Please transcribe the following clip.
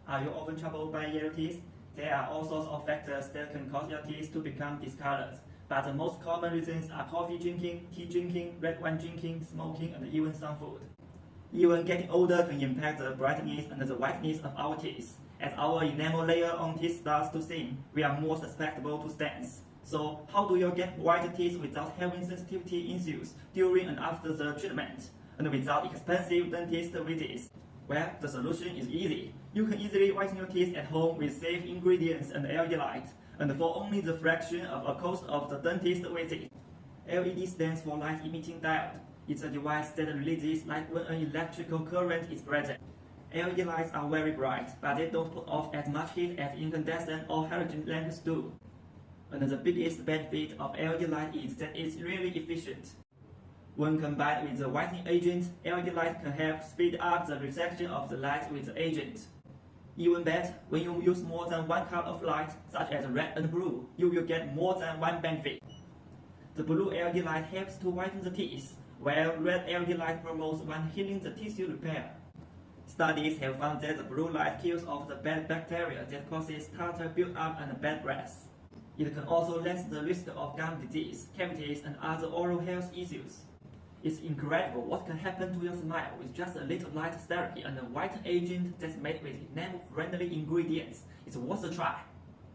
Are you often troubled by yellow teeth? There are all sorts of factors that can cause your teeth to become discolored, but the most common reasons are coffee drinking, tea drinking, red wine drinking, smoking, and even some food. Even getting older can impact the brightness and the whiteness of our teeth. As our enamel layer on teeth starts to thin, we are more susceptible to stains. So, how do you get white teeth without having sensitivity issues during and after the treatment, and without expensive dentist visits? Well, the solution is easy. You can easily whiten your teeth at home with safe ingredients and LED light, and for only the fraction of a cost of the dentist visit. LED stands for light emitting diode. It's a device that releases light when an electrical current is present. LED lights are very bright, but they don't put off as much heat as incandescent or halogen lamps do. And the biggest benefit of LED light is that it's really efficient. When combined with the whitening agent, LED light can help speed up the reflection of the light with the agent. Even better, when you use more than one color of light, such as red and blue, you will get more than one benefit. The blue LED light helps to whiten the teeth, while red LED light promotes one healing the tissue repair. Studies have found that the blue light kills off the bad bacteria that causes tartar build-up and bad breath. It can also lessen the risk of gum disease, cavities, and other oral health issues. It's incredible what can happen to your smile with just a little light therapy and a white agent that's made with enamel-friendly ingredients. It's worth a try.